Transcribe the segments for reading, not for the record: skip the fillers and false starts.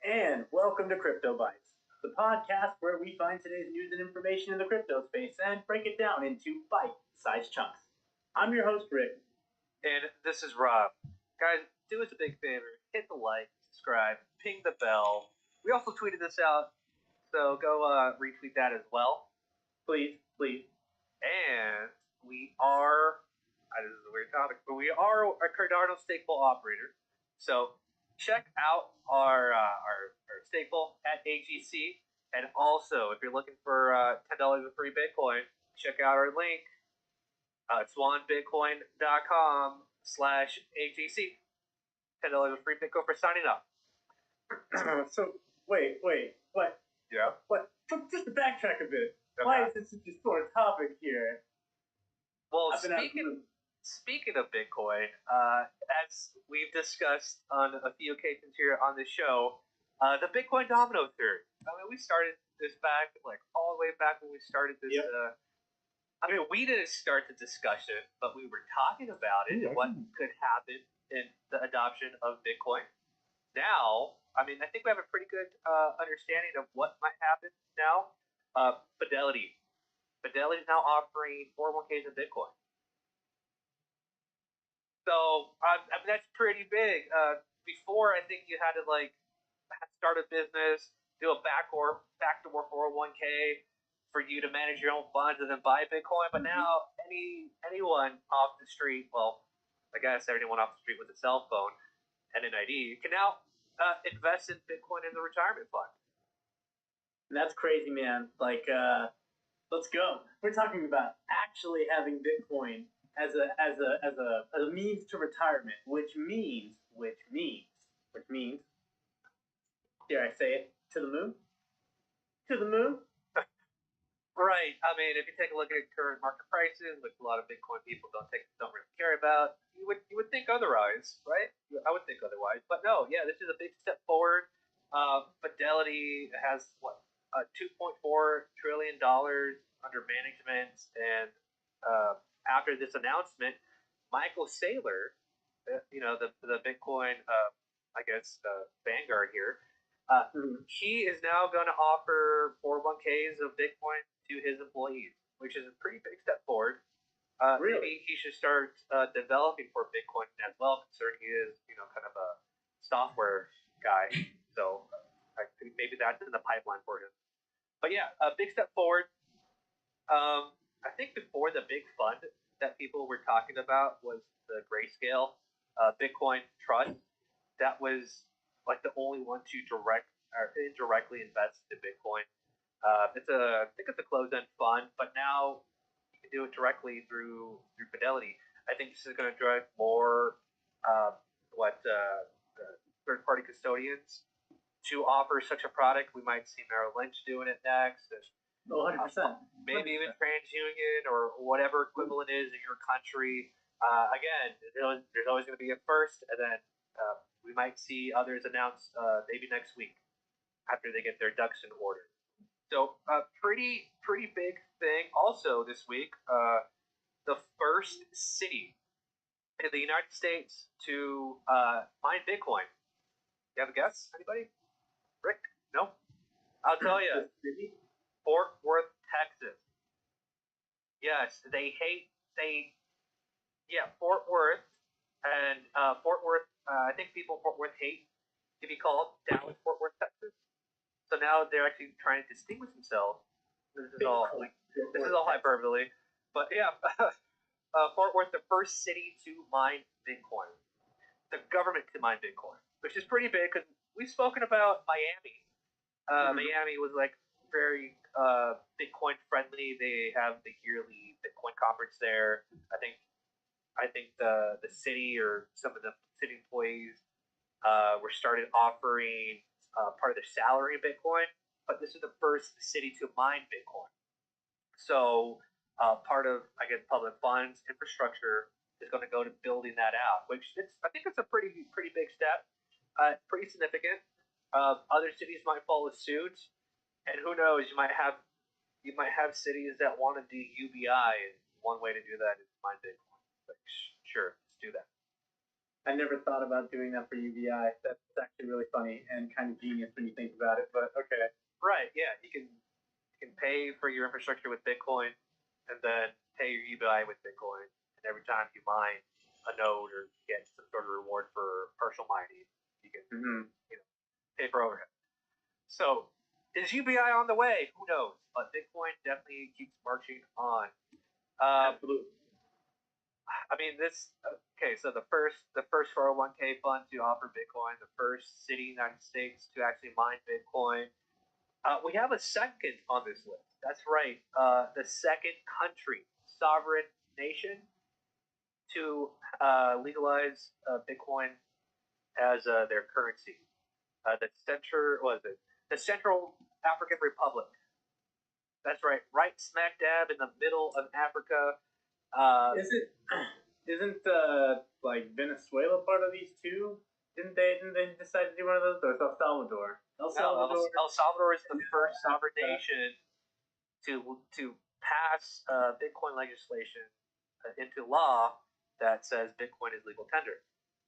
And welcome to CryptoBytes, the podcast where we find today's news and information in the crypto space and break it down into bite-sized chunks. I'm your host, Rick. And this is Rob. Guys, do us a big favor. Hit the like, subscribe, ping the bell. We also tweeted this out, so go retweet that as well. Please. And we are, this is a weird topic, but we are a Cardano stakepool operator. So check out our stakepool at AGC. And also, if you're looking for $10 of free Bitcoin, check out our link. It's swanbitcoin.com/AGC. $10 of free Bitcoin for signing up. So, wait, what? Yeah. What? Just to backtrack a bit. Okay. Why is this such a sore topic here? Well, speaking of Bitcoin, as we've discussed on a few occasions here on the show, the Bitcoin domino theory. I mean, we started this back, all the way back when we started this. Yep. We didn't start the discussion, but we were talking about it and what could happen in the adoption of Bitcoin. Now, I think we have a pretty good understanding of what might happen now. Fidelity is now offering 401ks in Bitcoin. So, that's pretty big. Before, I think you had to, start a business, do a backdoor 401k for you to manage your own funds and then buy Bitcoin. But now, anyone off the street, well, I guess anyone off the street with a cell phone and an ID, can now invest in Bitcoin in the retirement fund. That's crazy, man. Let's go. We're talking about actually having Bitcoin as a means to retirement, which means, dare I say it, to the moon? To the moon? Right. If you take a look at current market prices, which a lot of Bitcoin people don't really care about, you would think otherwise, right? I would think otherwise, but no. Yeah, this is a big step forward. Fidelity has $2.4 trillion under management, and after this announcement, Michael Saylor, the Bitcoin, vanguard here, he is now going to offer 401ks of Bitcoin to his employees, which is a pretty big step forward. Really? Maybe he should start developing for Bitcoin as well, considering he is, kind of a software guy. So I think maybe that's in the pipeline for him. But yeah, a big step forward. I think before the big fund that people were talking about was the Grayscale Bitcoin Trust. That was the only one to indirectly invest in Bitcoin. I think it's a closed-end fund, but now you can do it directly through Fidelity. I think this is going to drive more third-party custodians to offer such a product. We might see Merrill Lynch doing it next. 100%. Maybe even TransUnion or whatever equivalent is in your country. Again, there's always going to be a first, and then we might see others announce maybe next week after they get their ducks in order. So, pretty big thing. Also this week, the first city in the United States to mine Bitcoin. You have a guess? Anybody? Rick? No? I'll tell you. Fort Worth, Texas. Yes, Fort Worth. And Fort Worth, I think people in Fort Worth hate to be called Dallas, Fort Worth, Texas. So now they're actually trying to distinguish themselves. This is all hyperbole. But yeah, Fort Worth, the first city to mine Bitcoin. The government to mine Bitcoin, which is pretty big because we've spoken about Miami. Miami was very Bitcoin friendly. They have the yearly Bitcoin conference there. I think the city or some of the city employees were started offering part of their salary in Bitcoin, but this is the first city to mine Bitcoin. So part of public funds infrastructure is going to go to building that out, which I think it's a pretty big step, pretty significant. Other cities might follow suit. And who knows? You might have cities that want to do UBI, and one way to do that is mine Bitcoin. Sure, let's do that. I never thought about doing that for UBI. That's actually really funny and kind of genius when you think about it. But okay. Right. Yeah. You can pay for your infrastructure with Bitcoin, and then pay your UBI with Bitcoin. And every time you mine a node or get some sort of reward for partial mining, you can pay for overhead. So is UBI on the way? Who knows? But Bitcoin definitely keeps marching on. Absolutely. I mean, this. Okay, so the first 401k fund to offer Bitcoin, the first city in the United States to actually mine Bitcoin. We have a second on this list. That's right. The second country, sovereign nation, to legalize Bitcoin as their currency. The Central African Republic. That's right. Right smack dab in the middle of Africa. Isn't like Venezuela part of these two? Didn't they decide to do one of those? Or it's El Salvador? El Salvador is the first sovereign nation to pass Bitcoin legislation into law that says Bitcoin is legal tender.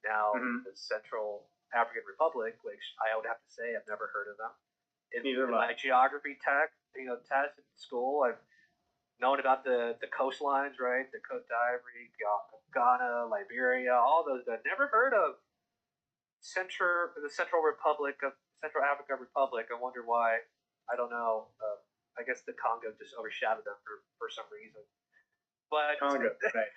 Now, the Central African Republic, which I would have to say I've never heard of them. In my geography test in school, I've known about the coastlines, right? The Côte d'Ivoire, Ghana, Liberia, all those. I've never heard of the Central Africa Republic. I wonder why. I don't know. I guess the Congo just overshadowed them for some reason. But Congo, right.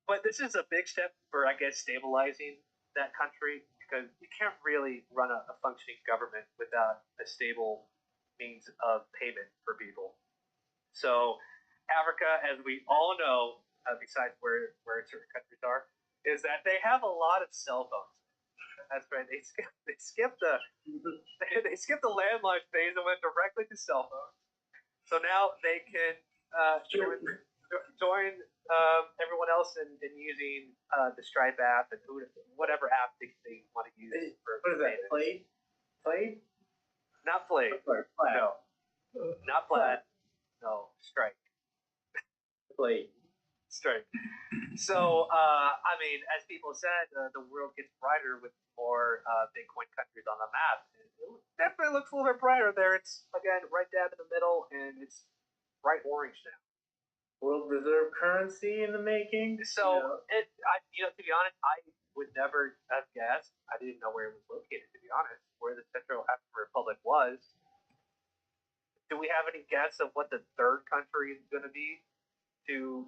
But this is a big step for, I guess, stabilizing that country, because you can't really run a functioning government without a stable means of payment for people. So Africa, as we all know, besides where certain countries are, is that they have a lot of cell phones. That's right. They skipped the landline phase and went directly to cell phones. So now they can join everyone else in using the Stripe app and whatever app they want to use. What is that? Plaid? Not Plaid. No. Not Plaid. No. Stripe. Plaid. Stripe. So, I mean, as people said, the world gets brighter with more Bitcoin countries on the map. It definitely looks a little bit brighter there. It's, again, right down in the middle, and it's bright orange now. World reserve currency in the making. So, to be honest, I would never have guessed. I didn't know where it was located, to be honest, where the Central African Republic was. Do we have any guess of what the third country is going to be to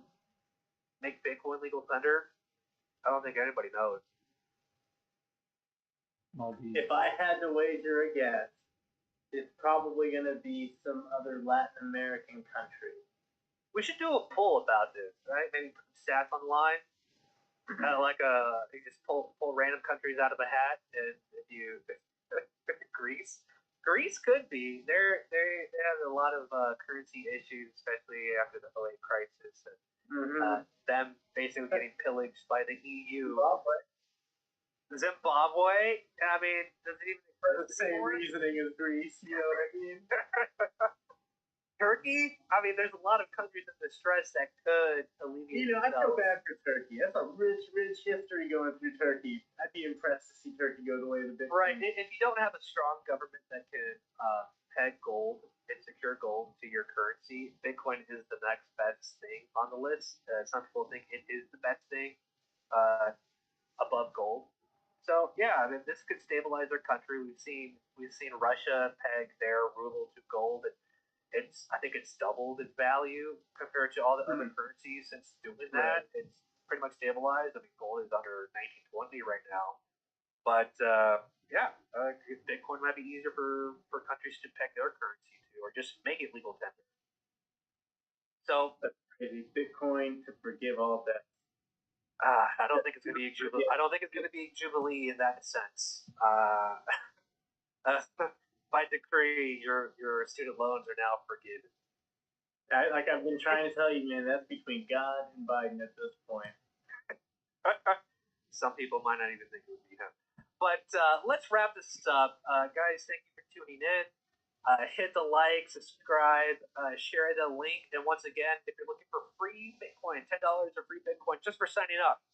make Bitcoin legal tender? I don't think anybody knows. If I had to wager a guess, it's probably going to be some other Latin American country. We should do a poll about this, right? Maybe put some stats online. Kind of like you just pull random countries out of a hat, and if you Greece could be. They have a lot of currency issues, especially after the 2008 crisis, and them basically getting pillaged by the EU. Zimbabwe. I mean, does it even for the same reasoning as Greece? You know what I mean? Turkey? I mean, there's a lot of countries in distress that could alleviate. I feel bad for Turkey. That's a rich history going through Turkey. I'd be impressed to see Turkey go the way of the Bitcoin. Right. If you don't have a strong government that can peg gold and secure gold to your currency, Bitcoin is the next best thing on the list. Some people think it is the best thing above gold. So yeah, I mean, this could stabilize their country. We've seen Russia peg their ruble to gold. I think it's doubled its value compared to all the other currencies since doing that. Right. It's pretty much stabilized. I mean, gold is under 1920 right now. But Bitcoin might be easier for countries to peg their currency to, or just make it legal tender. So that's crazy. Bitcoin to forgive all that. I don't think it's going to be a jubilee. I don't think it's going to be a jubilee in that sense. By decree, your student loans are now forgiven. Like I've been trying to tell you, man, that's between God and Biden at this point. Some people might not even think it would be him. But let's wrap this up. Guys, thank you for tuning in. Hit the like, subscribe, share the link. And once again, if you're looking for free Bitcoin, $10 or free Bitcoin just for signing up,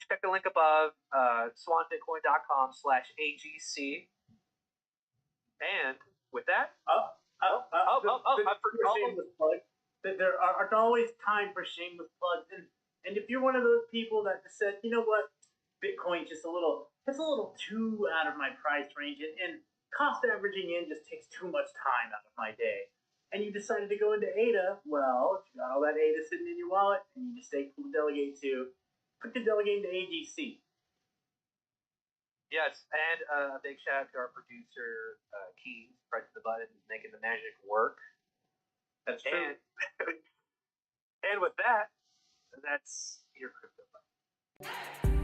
check the link above, swanbitcoin.com/AGC. And with that, shameless plug. There are always time for shameless plugs, and if you're one of those people that just said, you know what, Bitcoin just it's a little too out of my price range, and cost averaging in just takes too much time out of my day, and you decided to go into ADA, well, if you got all that ADA sitting in your wallet, and you just stay cool to delegate to, put the delegate to AGC. Yes, and a big shout out to our producer, Keys, pressing the button, making the magic work. That's true. And with that, that's your CryptoBytes.